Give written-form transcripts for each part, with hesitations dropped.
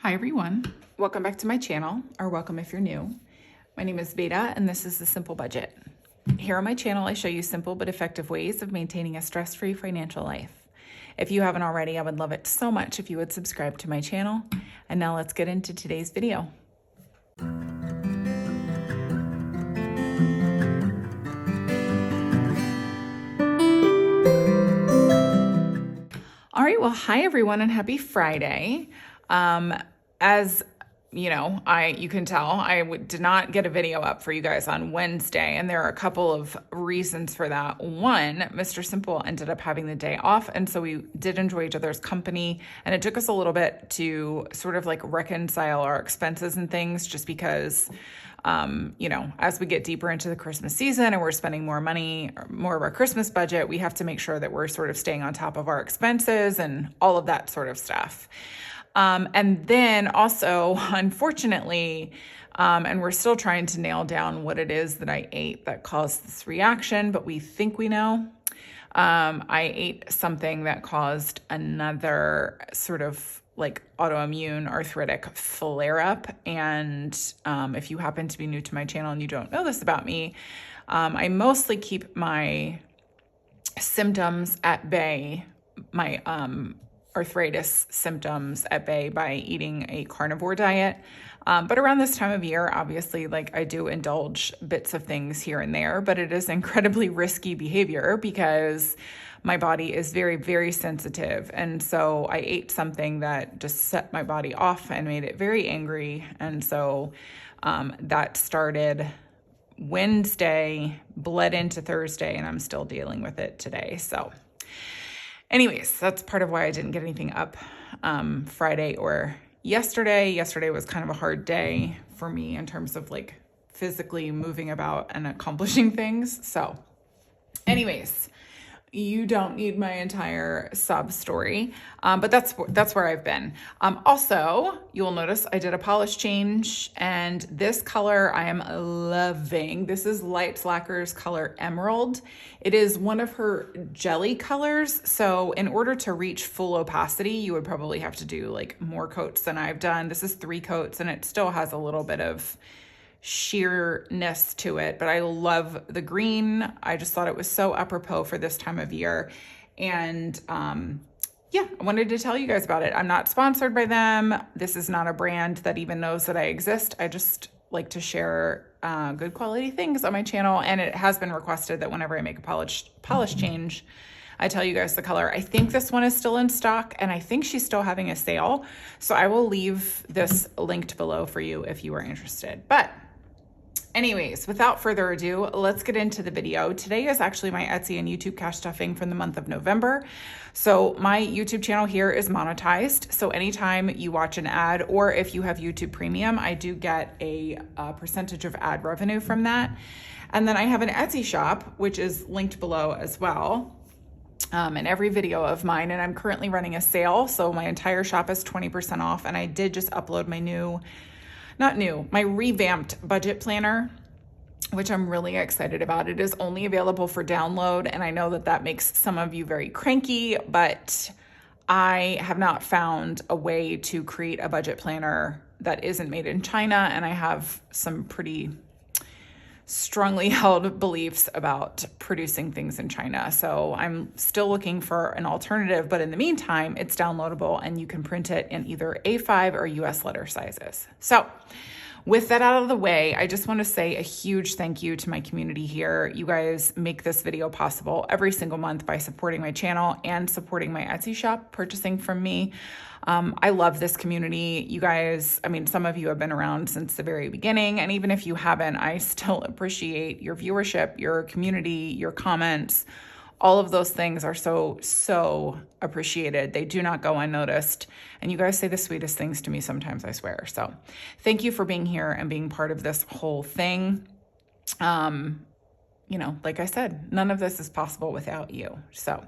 Hi everyone, welcome back to my channel, or welcome if you're new. My name is Veda and this is The Simple Budget. Here on my channel I show you simple but effective ways of maintaining a stress-free financial life. If you haven't already, I would love it so much if you would subscribe to my channel. And now let's get into today's video. All right, well, hi everyone and happy Friday. As you know, you can tell I did not get a video up for you guys on Wednesday, and there are a couple of reasons for that. One, Mr. Simple ended up having the day off, and so we did enjoy each other's company, and it took us a little bit to sort of like reconcile our expenses and things, just because as we get deeper into the Christmas season and we're spending more money, more of our Christmas budget, we have to make sure that we're sort of staying on top of our expenses and all of that sort of stuff. And then also, unfortunately, and we're still trying to nail down what it is that I ate that caused this reaction, but we think we know. I ate something that caused another sort of like autoimmune arthritic flare up. And if you happen to be new to my channel and you don't know this about me, I mostly keep my symptoms at bay, my arthritis symptoms at bay, by eating a carnivore diet. But around this time of year, obviously, like I do indulge bits of things here and there, but it is incredibly risky behavior because my body is very, very sensitive. And so I ate something that just set my body off and made it very angry. And so that started Wednesday, bled into Thursday, and I'm still dealing with it today. So anyways, that's part of why I didn't get anything up Friday or yesterday. Yesterday was kind of a hard day for me in terms of like physically moving about and accomplishing things. So anyways, you don't need my entire sob story, but that's where I've been. Also, you will notice I did a polish change, and this color I am loving. This is Light Slacker's color Emerald. It is one of her jelly colors, so in order to reach full opacity, you would probably have to do like more coats than I've done. This is 3 coats, and it still has a little bit of sheerness to it, but I love the green. I just thought it was so apropos for this time of year. And I wanted to tell you guys about it. I'm not sponsored by them. This is not a brand that even knows that I exist. I just like to share good quality things on my channel, and it has been requested that whenever I make a polish change, I tell you guys the color. I think this one is still in stock, and I think she's still having a sale. So I will leave this linked below for you if you are interested. But anyways, without further ado, let's get into the video. Today is actually my Etsy and YouTube cash stuffing from the month of November. So my YouTube channel here is monetized. So anytime you watch an ad, or if you have YouTube Premium, I do get a percentage of ad revenue from that. And then I have an Etsy shop, which is linked below as well. In every video of mine, and I'm currently running a sale. So my entire shop is 20% off. And I did just upload my my revamped budget planner, which I'm really excited about. It is only available for download, and I know that that makes some of you very cranky, but I have not found a way to create a budget planner that isn't made in China, and I have some pretty strongly held beliefs about producing things in China. So I'm still looking for an alternative, but in the meantime, it's downloadable and you can print it in either A5 or US letter sizes. So with that out of the way, I just want to say a huge thank you to my community here. You guys make this video possible every single month by supporting my channel and supporting my Etsy shop, purchasing from me. I love this community. You guys, some of you have been around since the very beginning, and even if you haven't, I still appreciate your viewership, your community, your comments. All of those things are so appreciated. They do not go unnoticed. And you guys say the sweetest things to me sometimes, I swear. So thank you for being here and being part of this whole thing. Like I said, none of this is possible without you. So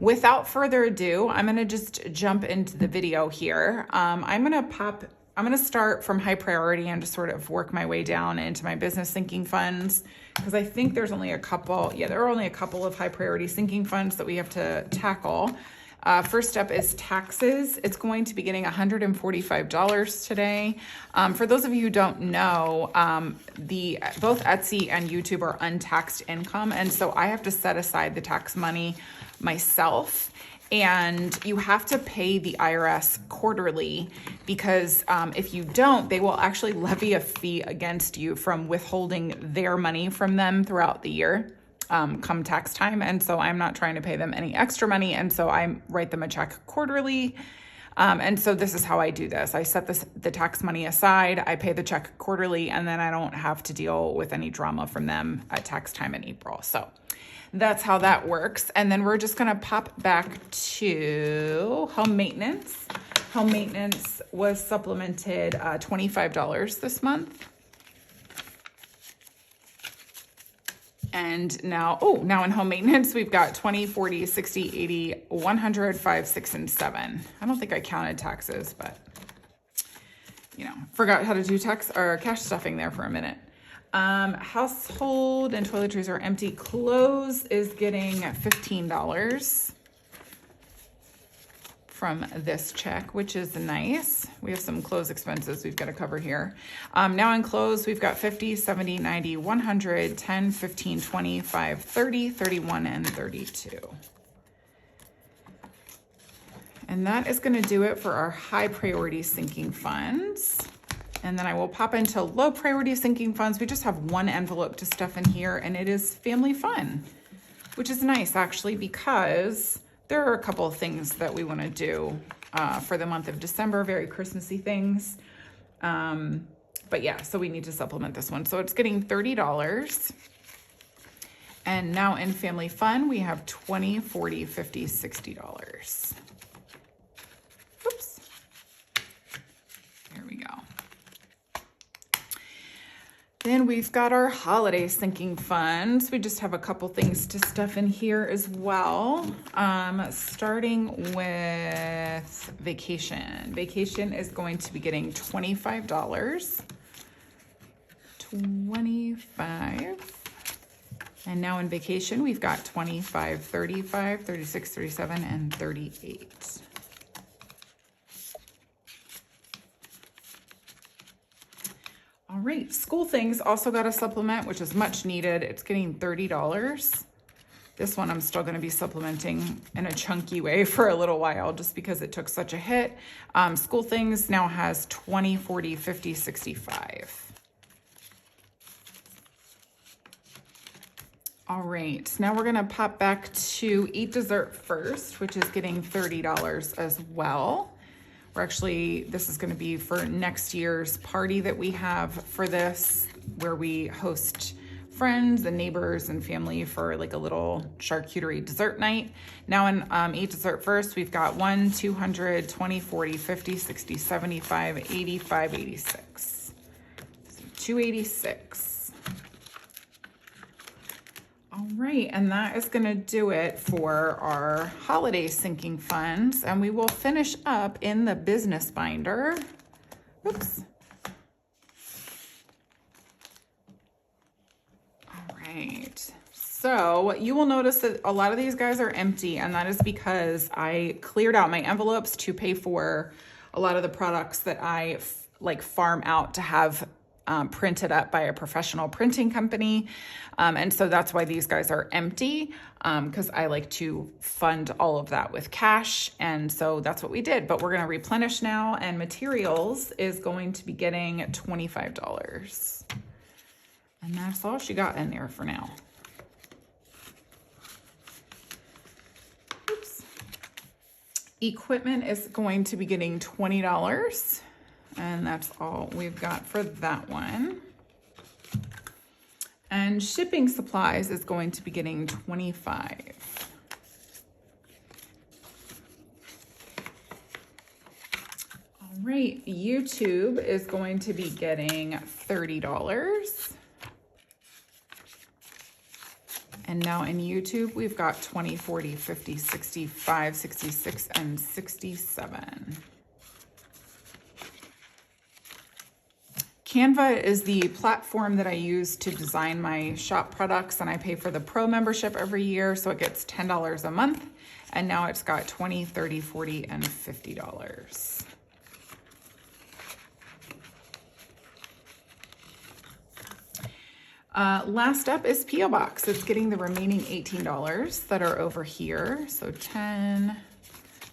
without further ado, I'm going to just jump into the video here. I'm going to start from high priority and just sort of work my way down into my business sinking funds, because I think there's only a couple. Yeah, there are only a couple of high priority sinking funds that we have to tackle. First up is taxes. It's going to be getting $145 today. For those of you who don't know, both Etsy and YouTube are untaxed income, and so I have to set aside the tax money myself. And you have to pay the IRS quarterly because if you don't, they will actually levy a fee against you from withholding their money from them throughout the year. Come tax time. And so I'm not trying to pay them any extra money. And so I write them a check quarterly. And so this is how I do this. I set the tax money aside, I pay the check quarterly, and then I don't have to deal with any drama from them at tax time in April. So that's how that works. And then we're just gonna pop back to home maintenance. Home maintenance was supplemented $25 this month. And now in home maintenance, we've got 20, 40, 60, 80, 100, 5, 6, and 7. I don't think I counted taxes, but forgot how to do tax or cash stuffing there for a minute. Household and toiletries are empty. Clothes is getting $15 from this check, which is nice. We have some clothes expenses we've got to cover here. Now in clothes, we've got 50, 70, 90, 100, 10, 15, 20, 5, 30, 31, and 32. And that is going to do it for our high priority sinking funds. And then I will pop into low priority sinking funds. We just have one envelope to stuff in here, and it is family fun, which is nice actually, because there are a couple of things that we want to do for the month of December, very Christmassy things. But yeah, so we need to supplement this one. So it's getting $30. And now in family fun, we have $20, $40, $50, $60. Oops. There we go. Then we've got our holiday sinking funds. We just have a couple things to stuff in here as well. Starting with vacation. Vacation is going to be getting $25. 25. And now in vacation, we've got 25, 35, 36, 37, and 38. All right, school things also got a supplement, which is much needed. It's getting $30. This one I'm still gonna be supplementing in a chunky way for a little while just because it took such a hit. School things now has 20, 40, 50, 65. All right, now we're gonna pop back to Eat Dessert First, which is getting $30 as well. This is going to be for next year's party that we have for this, where we host friends and neighbors and family for like a little charcuterie dessert night. Now in Eat Dessert First, we've got 1, 200, 20, 40, 50, 60, 75, 85, 86. So 286. All right, and that is gonna do it for our holiday sinking funds, and we will finish up in the business binder. Oops. All right, so you will notice that a lot of these guys are empty, and that is because I cleared out my envelopes to pay for a lot of the products that I farm out to have printed up by a professional printing company. And so that's why these guys are empty, because I like to fund all of that with cash. And so that's what we did. But we're going to replenish now, and materials is going to be getting $25. And that's all she got in there for now. Oops. Equipment is going to be getting $20. And that's all we've got for that one. And shipping supplies is going to be getting $25. All right, YouTube is going to be getting $30. And now in YouTube, we've got 20, 40, 50, 65, 66, and 67. Canva is the platform that I use to design my shop products, and I pay for the pro membership every year, so it gets $10 a month. And now it's got $20, $30, $40, and $50. Last up is P.O. Box. It's getting the remaining $18 that are over here. So 10,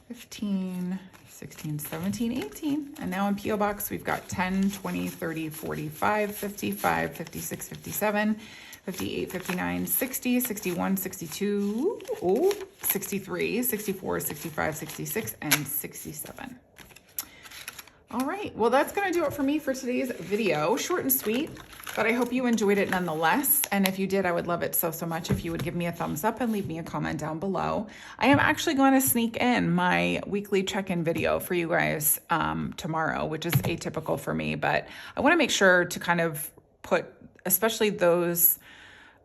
15, 16, 17, 18. And now in P.O. Box, we've got 10, 20, 30, 45, 55, 56, 57, 58, 59, 60, 61, 62, 63, 64, 65, 66, and 67. All right, well, that's gonna do it for me for today's video. Short and sweet, but I hope you enjoyed it nonetheless. And if you did, I would love it so much if you would give me a thumbs up and leave me a comment down below. I am actually going to sneak in my weekly check-in video for you guys tomorrow, which is atypical for me, but I wanna make sure to kind of put, especially those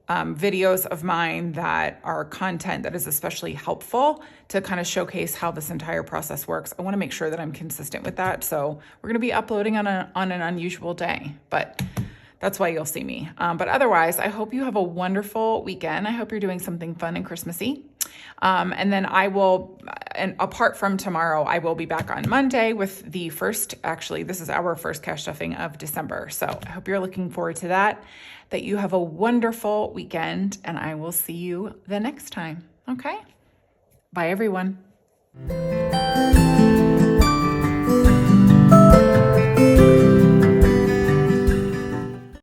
videos of mine that are content that is especially helpful to kind of showcase how this entire process works. I want to make sure that I'm consistent with that. So we're going to be uploading on an unusual day, but that's why you'll see me. But otherwise, I hope you have a wonderful weekend. I hope you're doing something fun and Christmassy. And then I will, and apart from tomorrow, I will be back on Monday with the first, actually, this is our first cash stuffing of December. So I hope you're looking forward to that you have a wonderful weekend, and I will see you the next time. Okay? Bye, everyone.